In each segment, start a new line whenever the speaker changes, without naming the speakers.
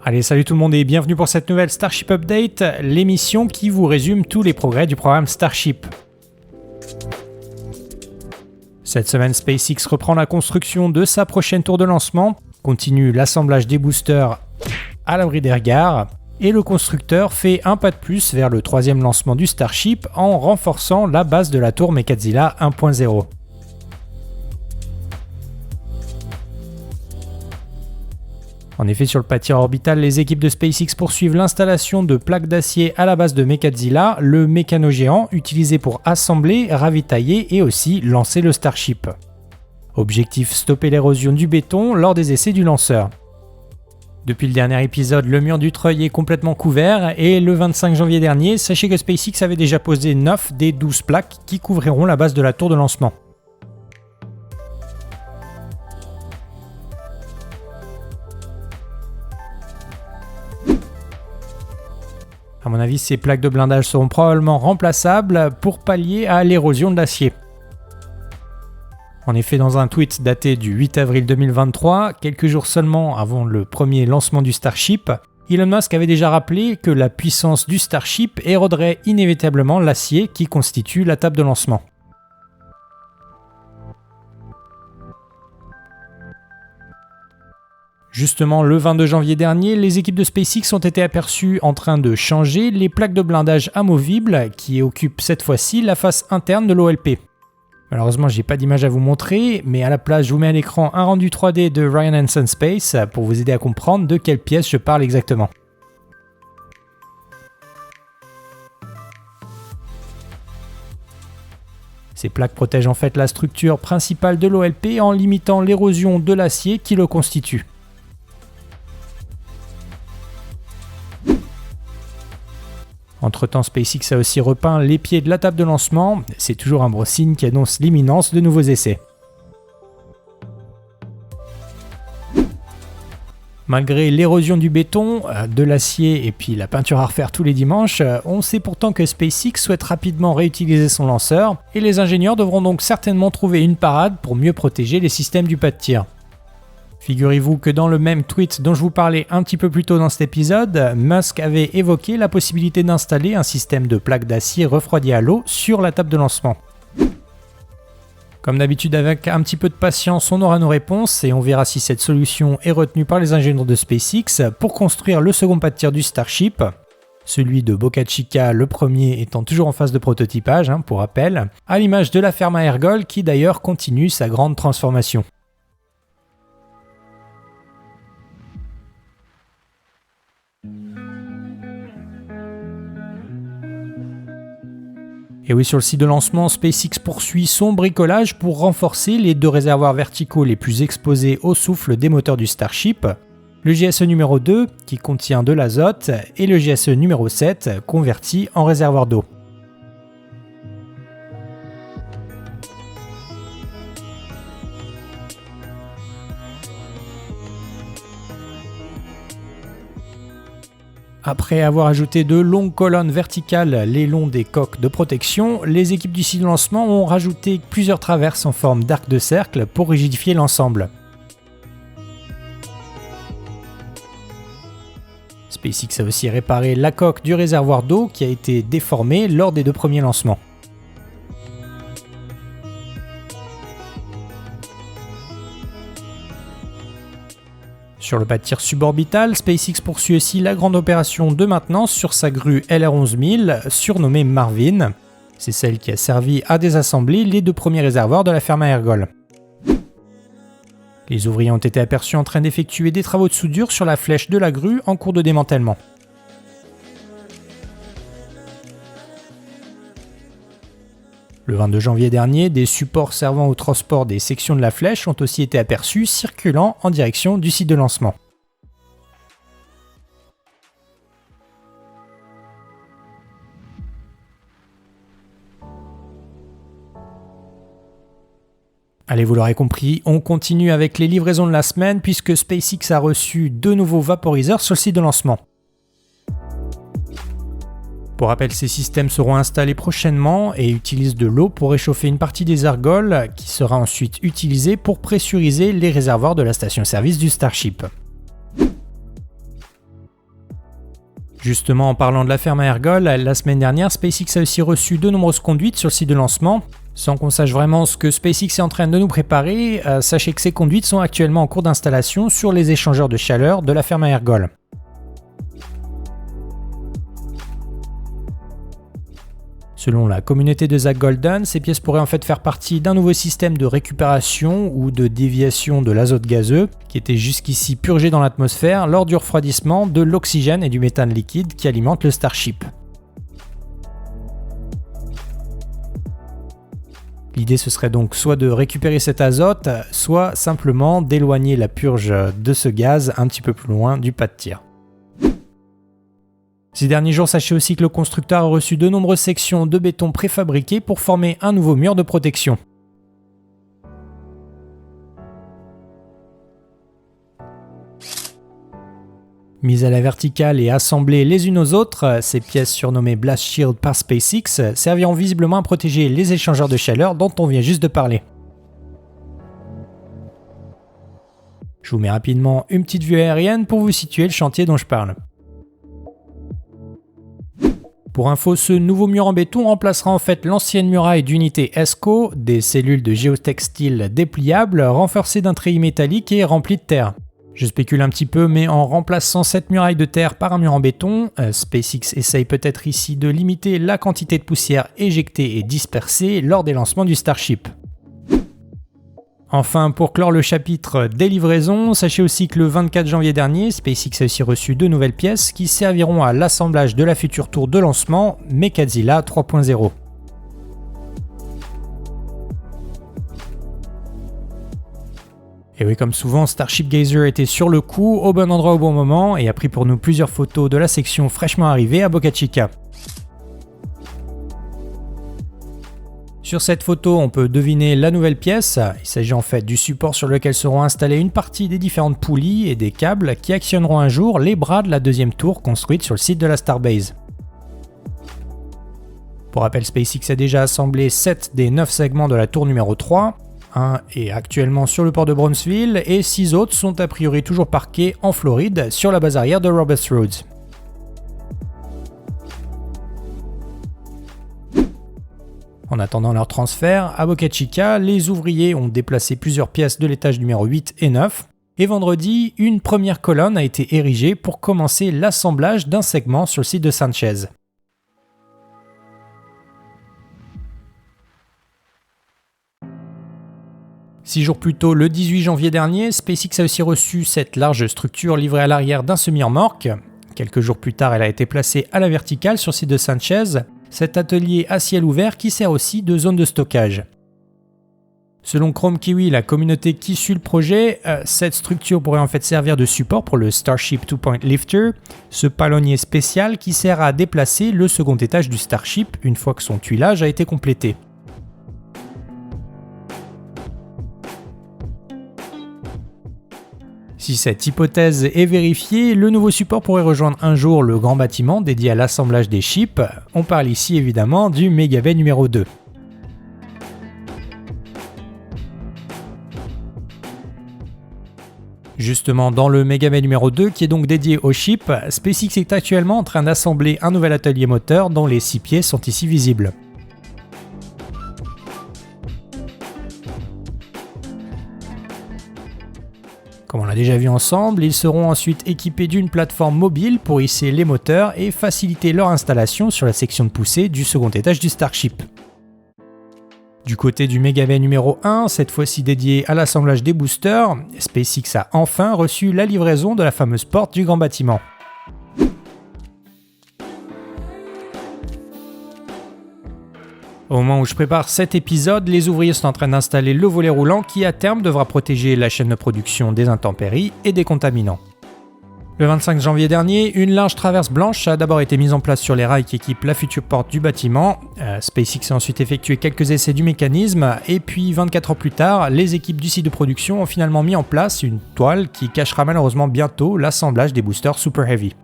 Allez, salut tout le monde et bienvenue pour cette nouvelle Starship Update, l'émission qui vous résume tous les progrès du programme Starship. Cette semaine, SpaceX reprend la construction de sa prochaine tour de lancement, continue l'assemblage des boosters à l'abri des regards, et le constructeur fait un pas de plus vers le troisième lancement du Starship en renforçant la base de la tour Mechazilla 1.0. En effet, sur le pâtir orbital, les équipes de SpaceX poursuivent l'installation de plaques d'acier à la base de Mechazilla, le mécano géant utilisé pour assembler, ravitailler et aussi lancer le Starship. Objectif, stopper l'érosion du béton lors des essais du lanceur. Depuis le dernier épisode, le mur du treuil est complètement couvert et le 25 janvier dernier, sachez que SpaceX avait déjà posé 9 des 12 plaques qui couvriront la base de la tour de lancement. À mon avis, ces plaques de blindage seront probablement remplaçables pour pallier à l'érosion de l'acier. En effet, dans un tweet daté du 8 avril 2023, quelques jours seulement avant le premier lancement du Starship, Elon Musk avait déjà rappelé que la puissance du Starship éroderait inévitablement l'acier qui constitue la table de lancement. Justement, le 22 janvier dernier, les équipes de SpaceX ont été aperçues en train de changer les plaques de blindage amovibles qui occupent cette fois-ci la face interne de l'OLP. Malheureusement, j'ai pas d'image à vous montrer, mais à la place, je vous mets à l'écran un rendu 3D de Ryan Hansen Space pour vous aider à comprendre de quelle pièce je parle exactement. Ces plaques protègent en fait la structure principale de l'OLP en limitant l'érosion de l'acier qui le constitue. Entre-temps, SpaceX a aussi repeint les pieds de la table de lancement. C'est toujours un bon signe qui annonce l'imminence de nouveaux essais. Malgré l'érosion du béton, de l'acier et puis la peinture à refaire tous les dimanches, on sait pourtant que SpaceX souhaite rapidement réutiliser son lanceur et les ingénieurs devront donc certainement trouver une parade pour mieux protéger les systèmes du pas de tir. Figurez-vous que dans le même tweet dont je vous parlais un petit peu plus tôt dans cet épisode, Musk avait évoqué la possibilité d'installer un système de plaques d'acier refroidi à l'eau sur la table de lancement. Comme d'habitude, avec un petit peu de patience, on aura nos réponses et on verra si cette solution est retenue par les ingénieurs de SpaceX pour construire le second pas de tir du Starship. Celui de Boca Chica, le premier, étant toujours en phase de prototypage, pour rappel, à l'image de la ferme à Ergol qui d'ailleurs continue sa grande transformation. Et oui, sur le site de lancement, SpaceX poursuit son bricolage pour renforcer les deux réservoirs verticaux les plus exposés au souffle des moteurs du Starship, le GSE numéro 2 qui contient de l'azote et le GSE numéro 7 converti en réservoir d'eau. Après avoir ajouté de longues colonnes verticales les longs des coques de protection, les équipes du site de lancement ont rajouté plusieurs traverses en forme d'arc de cercle pour rigidifier l'ensemble. SpaceX a aussi réparé la coque du réservoir d'eau qui a été déformée lors des deux premiers lancements. Sur le pas de tir suborbital, SpaceX poursuit aussi la grande opération de maintenance sur sa grue LR11000, surnommée Marvin. C'est celle qui a servi à désassembler les deux premiers réservoirs de la ferme à Ergol. Les ouvriers ont été aperçus en train d'effectuer des travaux de soudure sur la flèche de la grue en cours de démantèlement. Le 22 janvier dernier, des supports servant au transport des sections de la flèche ont aussi été aperçus circulant en direction du site de lancement. Allez, vous l'aurez compris, on continue avec les livraisons de la semaine puisque SpaceX a reçu 2 nouveaux vaporiseurs sur le site de lancement. Pour rappel, ces systèmes seront installés prochainement et utilisent de l'eau pour réchauffer une partie des ergols qui sera ensuite utilisée pour pressuriser les réservoirs de la station-service du Starship. Justement, en parlant de la ferme à ergols, la semaine dernière, SpaceX a aussi reçu de nombreuses conduites sur le site de lancement. Sans qu'on sache vraiment ce que SpaceX est en train de nous préparer, sachez que ces conduites sont actuellement en cours d'installation sur les échangeurs de chaleur de la ferme à ergols. Selon la communauté de Zach Golden, ces pièces pourraient en fait faire partie d'un nouveau système de récupération ou de déviation de l'azote gazeux qui était jusqu'ici purgé dans l'atmosphère lors du refroidissement de l'oxygène et du méthane liquide qui alimentent le Starship. L'idée ce serait donc soit de récupérer cet azote, soit simplement d'éloigner la purge de ce gaz un petit peu plus loin du pas de tir. Ces derniers jours, sachez aussi que le constructeur a reçu de nombreuses sections de béton préfabriquées pour former un nouveau mur de protection. Mises à la verticale et assemblées les unes aux autres, ces pièces surnommées Blast Shield par SpaceX serviront visiblement à protéger les échangeurs de chaleur dont on vient juste de parler. Je vous mets rapidement une petite vue aérienne pour vous situer le chantier dont je parle. Pour info, ce nouveau mur en béton remplacera en fait l'ancienne muraille d'unité ESCO, des cellules de géotextile dépliables renforcées d'un treillis métallique et remplies de terre. Je spécule un petit peu, mais en remplaçant cette muraille de terre par un mur en béton, SpaceX essaye peut-être ici de limiter la quantité de poussière éjectée et dispersée lors des lancements du Starship. Enfin, pour clore le chapitre des livraisons, sachez aussi que le 24 janvier dernier, SpaceX a aussi reçu 2 nouvelles pièces qui serviront à l'assemblage de la future tour de lancement Mechazilla 3.0. Et oui, comme souvent, Starship Gazer était sur le coup, au bon endroit au bon moment, et a pris pour nous plusieurs photos de la section fraîchement arrivée à Boca Chica. Sur cette photo, on peut deviner la nouvelle pièce. Il s'agit en fait du support sur lequel seront installées une partie des différentes poulies et des câbles qui actionneront un jour les bras de la deuxième tour construite sur le site de la Starbase. Pour rappel, SpaceX a déjà assemblé 7 des 9 segments de la tour numéro 3. Un est actuellement sur le port de Brownsville et 6 autres sont a priori toujours parqués en Floride sur la base arrière de Roberts Roads. En attendant leur transfert, à Boca Chica, les ouvriers ont déplacé plusieurs pièces de l'étage numéro 8 et 9, et vendredi, une première colonne a été érigée pour commencer l'assemblage d'un segment sur le site de Sanchez. Six jours plus tôt, le 18 janvier dernier, SpaceX a aussi reçu cette large structure livrée à l'arrière d'un semi-remorque. Quelques jours plus tard, elle a été placée à la verticale sur le site de Sanchez, cet atelier à ciel ouvert qui sert aussi de zone de stockage. Selon Chrome Kiwi, la communauté qui suit le projet, cette structure pourrait en fait servir de support pour le Starship Two-Point Lifter, ce palonnier spécial qui sert à déplacer le second étage du Starship une fois que son tuilage a été complété. Si cette hypothèse est vérifiée, le nouveau support pourrait rejoindre un jour le grand bâtiment dédié à l'assemblage des ships. On parle ici évidemment du Mega Bay numéro 2. Justement, dans le Mega Bay numéro 2, qui est donc dédié aux ships, SpaceX est actuellement en train d'assembler un nouvel atelier moteur dont les 6 pieds sont ici visibles. Comme on l'a déjà vu ensemble, ils seront ensuite équipés d'une plateforme mobile pour hisser les moteurs et faciliter leur installation sur la section de poussée du second étage du Starship. Du côté du Mega Bay numéro 1, cette fois-ci dédié à l'assemblage des boosters, SpaceX a enfin reçu la livraison de la fameuse porte du grand bâtiment. Au moment où je prépare cet épisode, les ouvriers sont en train d'installer le volet roulant qui à terme devra protéger la chaîne de production des intempéries et des contaminants. Le 25 janvier dernier, une large traverse blanche a d'abord été mise en place sur les rails qui équipent la future porte du bâtiment. SpaceX a ensuite effectué quelques essais du mécanisme et puis 24 heures plus tard, les équipes du site de production ont finalement mis en place une toile qui cachera malheureusement bientôt l'assemblage des boosters Super Heavy.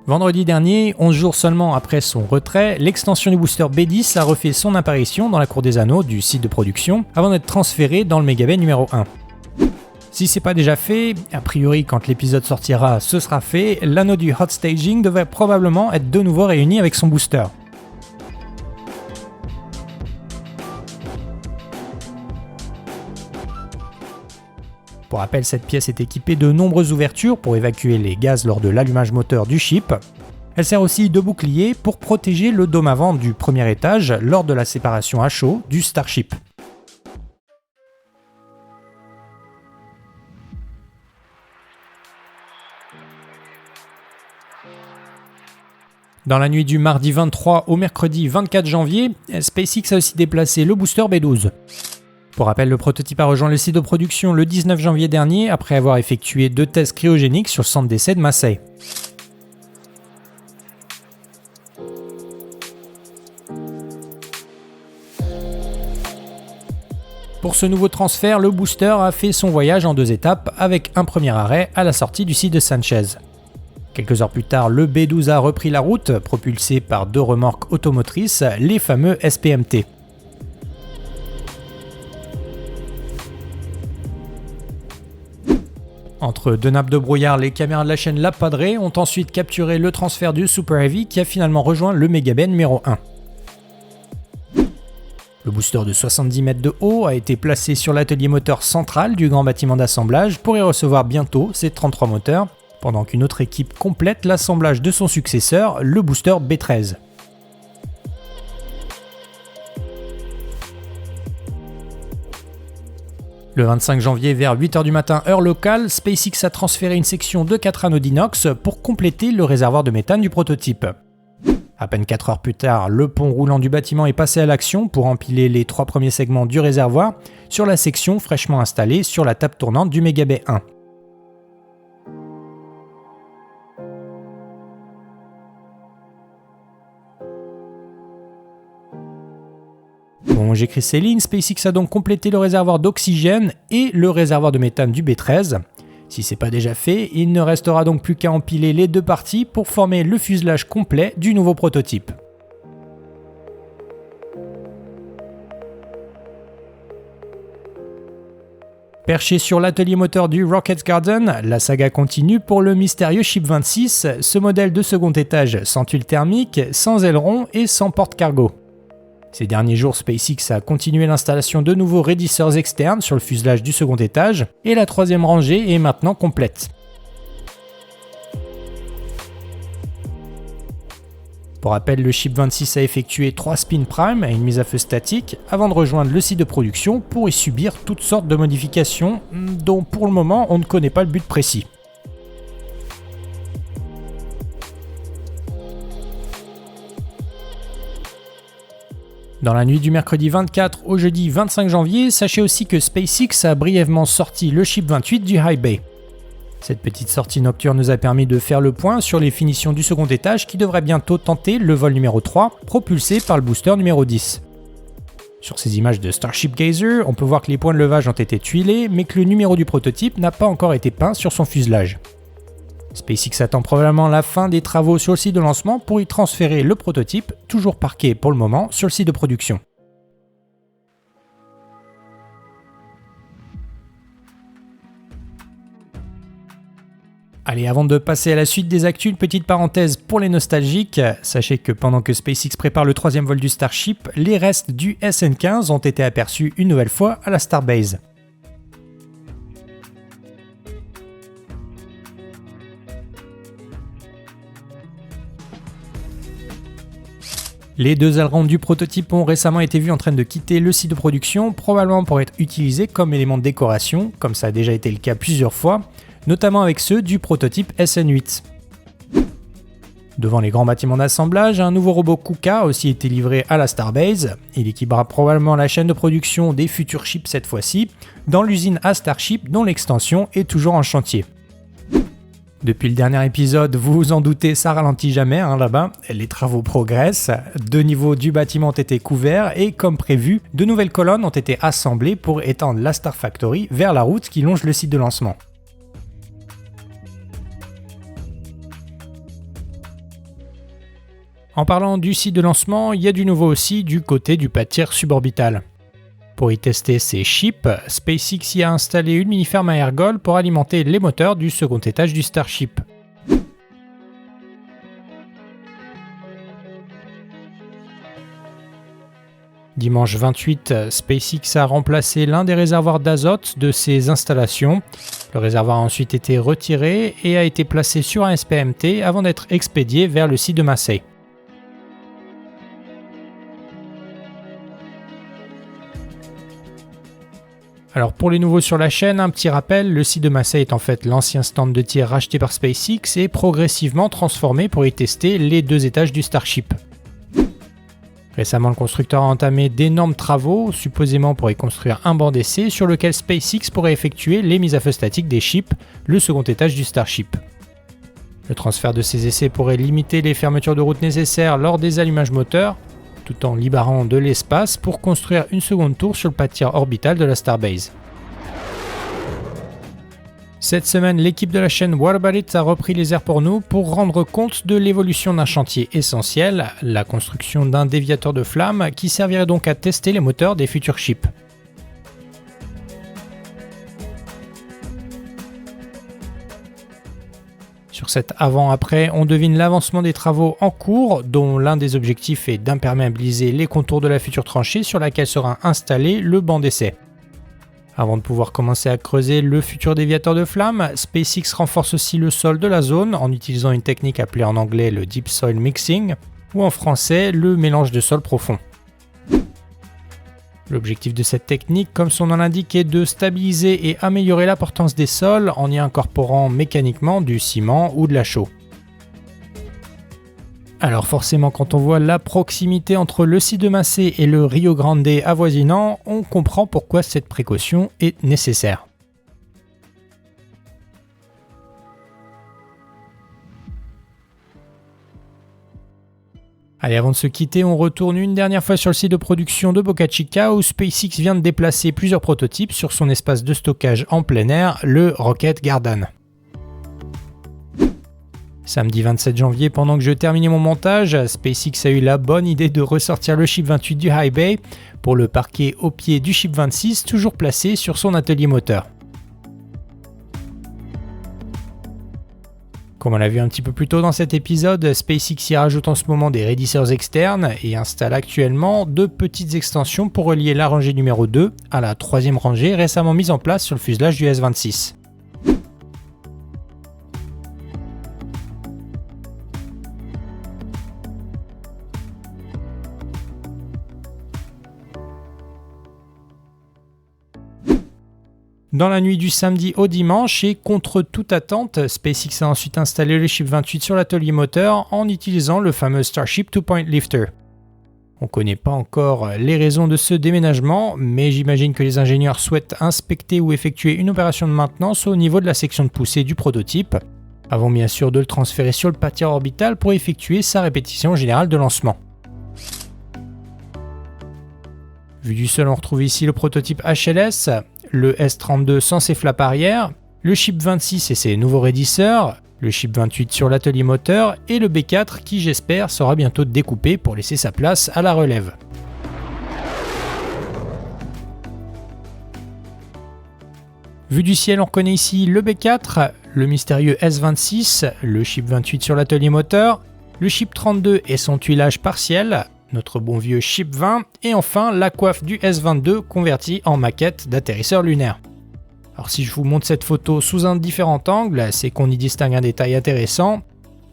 Vendredi dernier, 11 jours seulement après son retrait, l'extension du booster B10 a refait son apparition dans la cour des anneaux du site de production avant d'être transférée dans le Mega Bay numéro 1. Si c'est pas déjà fait, a priori quand l'épisode sortira ce sera fait, l'anneau du hot staging devrait probablement être de nouveau réuni avec son booster. Pour rappel, cette pièce est équipée de nombreuses ouvertures pour évacuer les gaz lors de l'allumage moteur du ship. Elle sert aussi de bouclier pour protéger le dôme avant du premier étage lors de la séparation à chaud du Starship. Dans la nuit du mardi 23 au mercredi 24 janvier, SpaceX a aussi déplacé le booster B12. Pour rappel, le prototype a rejoint le site de production le 19 janvier dernier après avoir effectué 2 tests cryogéniques sur le centre d'essai de Massey. Pour ce nouveau transfert, le booster a fait son voyage en 2 étapes avec un premier arrêt à la sortie du site de Sanchez. Quelques heures plus tard, le B12 a repris la route, propulsé par 2 remorques automotrices, les fameux SPMT. Entre 2 nappes de brouillard, les caméras de la chaîne Lab Padre ont ensuite capturé le transfert du Super Heavy qui a finalement rejoint le Mega Bay numéro 1. Le booster de 70 mètres de haut a été placé sur l'atelier moteur central du grand bâtiment d'assemblage pour y recevoir bientôt ses 33 moteurs, pendant qu'une autre équipe complète l'assemblage de son successeur, le booster B13. Le 25 janvier vers 8h du matin heure locale, SpaceX a transféré une section de 4 anneaux d'inox pour compléter le réservoir de méthane du prototype. À peine 4 heures plus tard, le pont roulant du bâtiment est passé à l'action pour empiler les 3 premiers segments du réservoir sur la section fraîchement installée sur la table tournante du Mega Bay 1. Bon, j'écris Céline, SpaceX a donc complété le réservoir d'oxygène et le réservoir de méthane du B13. Si c'est pas déjà fait, il ne restera donc plus qu'à empiler les 2 parties pour former le fuselage complet du nouveau prototype. Perché sur l'atelier moteur du Rocket Garden, la saga continue pour le mystérieux Ship 26, ce modèle de second étage sans tuile thermique, sans aileron et sans porte-cargo. Ces derniers jours, SpaceX a continué l'installation de nouveaux raidisseurs externes sur le fuselage du second étage et la 3e rangée est maintenant complète. Pour rappel, le Ship 26 a effectué 3 spin prime et une mise à feu statique avant de rejoindre le site de production pour y subir toutes sortes de modifications dont pour le moment on ne connaît pas le but précis. Dans la nuit du mercredi 24 au jeudi 25 janvier, sachez aussi que SpaceX a brièvement sorti le Ship 28 du High Bay. Cette petite sortie nocturne nous a permis de faire le point sur les finitions du second étage qui devrait bientôt tenter le vol numéro 3, propulsé par le booster numéro 10. Sur ces images de Starship Gazer, on peut voir que les points de levage ont été tuilés, mais que le numéro du prototype n'a pas encore été peint sur son fuselage. SpaceX attend probablement la fin des travaux sur le site de lancement pour y transférer le prototype, toujours parqué pour le moment sur le site de production. Allez, avant de passer à la suite des actus, une petite parenthèse pour les nostalgiques. Sachez que pendant que SpaceX prépare le 3e vol du Starship, les restes du SN15 ont été aperçus une nouvelle fois à la Starbase. Les 2 ailerons du prototype ont récemment été vus en train de quitter le site de production, probablement pour être utilisés comme éléments de décoration, comme ça a déjà été le cas plusieurs fois, notamment avec ceux du prototype SN8. Devant les grands bâtiments d'assemblage, un nouveau robot KUKA a aussi été livré à la Starbase. Il équipera probablement la chaîne de production des futurs chips cette fois-ci, dans l'usine à Starship dont l'extension est toujours en chantier. Depuis le dernier épisode, vous vous en doutez, ça ralentit jamais là-bas, les travaux progressent, 2 niveaux du bâtiment ont été couverts et comme prévu, 2 nouvelles colonnes ont été assemblées pour étendre la Star Factory vers la route qui longe le site de lancement. En parlant du site de lancement, il y a du nouveau aussi du côté du pâtir suborbital. Pour y tester ces chips, SpaceX y a installé une mini-ferme à ergols pour alimenter les moteurs du second étage du Starship. Dimanche 28, SpaceX a remplacé l'un des réservoirs d'azote de ses installations. Le réservoir a ensuite été retiré et a été placé sur un SPMT avant d'être expédié vers le site de Massey. Alors pour les nouveaux sur la chaîne, un petit rappel, le site de Massey est en fait l'ancien stand de tir racheté par SpaceX et progressivement transformé pour y tester les 2 étages du Starship. Récemment, le constructeur a entamé d'énormes travaux, supposément pour y construire un banc d'essai sur lequel SpaceX pourrait effectuer les mises à feu statiques des chips, le second étage du Starship. Le transfert de ces essais pourrait limiter les fermetures de route nécessaires lors des allumages moteurs, tout en libérant de l'espace pour construire une seconde tour sur le pas de tir orbital de la Starbase. Cette semaine, l'équipe de la chaîne What About It a repris les airs pour nous pour rendre compte de l'évolution d'un chantier essentiel, la construction d'un déviateur de flamme qui servirait donc à tester les moteurs des futurs chips. Sur cet avant-après, on devine l'avancement des travaux en cours, dont l'un des objectifs est d'imperméabiliser les contours de la future tranchée sur laquelle sera installé le banc d'essai. Avant de pouvoir commencer à creuser le futur déviateur de flamme, SpaceX renforce aussi le sol de la zone en utilisant une technique appelée en anglais le Deep Soil Mixing, ou en français le mélange de sol profond. L'objectif de cette technique, comme son nom l'indique, est de stabiliser et améliorer la portance des sols en y incorporant mécaniquement du ciment ou de la chaux. Alors forcément, quand on voit la proximité entre le site de Massey et le Rio Grande avoisinant, on comprend pourquoi cette précaution est nécessaire. Allez, avant de se quitter, on retourne une dernière fois sur le site de production de Boca Chica où SpaceX vient de déplacer plusieurs prototypes sur son espace de stockage en plein air, le Rocket Garden. Samedi 27 janvier, pendant que je terminais mon montage, SpaceX a eu la bonne idée de ressortir le Ship 28 du High Bay pour le parquer au pied du Ship 26, toujours placé sur son atelier moteur. Comme on l'a vu un petit peu plus tôt dans cet épisode, SpaceX y rajoute en ce moment des raidisseurs externes et installe actuellement 2 petites extensions pour relier la rangée numéro 2 à la 3e rangée récemment mise en place sur le fuselage du S-26. Dans la nuit du samedi au dimanche et contre toute attente, SpaceX a ensuite installé le Ship 28 sur l'atelier moteur en utilisant le fameux Starship 2-Point Lifter. On ne connaît pas encore les raisons de ce déménagement, mais j'imagine que les ingénieurs souhaitent inspecter ou effectuer une opération de maintenance au niveau de la section de poussée du prototype, avant bien sûr de le transférer sur le pas de tir orbital pour effectuer sa répétition générale de lancement. Vu du sol, on retrouve ici le prototype HLS, le S-32 sans ses flaps arrière, le Ship 26 et ses nouveaux raidisseurs, le Ship 28 sur l'atelier moteur et le B4 qui j'espère sera bientôt découpé pour laisser sa place à la relève. Vu du ciel, on reconnaît ici le B4, le mystérieux S-26, le Ship 28 sur l'atelier moteur, le Ship 32 et son tuilage partiel, notre bon vieux Ship 20, et enfin la coiffe du S-22 convertie en maquette d'atterrisseur lunaire. Alors si je vous montre cette photo sous un différent angle, c'est qu'on y distingue un détail intéressant.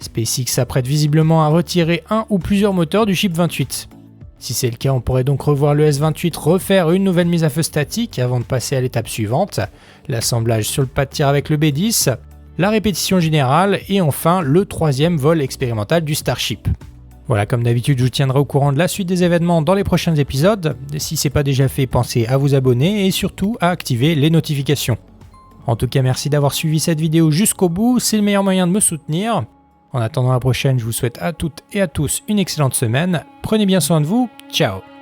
SpaceX s'apprête visiblement à retirer un ou plusieurs moteurs du Ship 28. Si c'est le cas, on pourrait donc revoir le S-28 refaire une nouvelle mise à feu statique avant de passer à l'étape suivante, l'assemblage sur le pas de tir avec le B10, la répétition générale et enfin le 3e vol expérimental du Starship. Voilà, comme d'habitude, je vous tiendrai au courant de la suite des événements dans les prochains épisodes. Si ce n'est pas déjà fait, pensez à vous abonner et surtout à activer les notifications. En tout cas, merci d'avoir suivi cette vidéo jusqu'au bout, c'est le meilleur moyen de me soutenir. En attendant la prochaine, je vous souhaite à toutes et à tous une excellente semaine. Prenez bien soin de vous, ciao!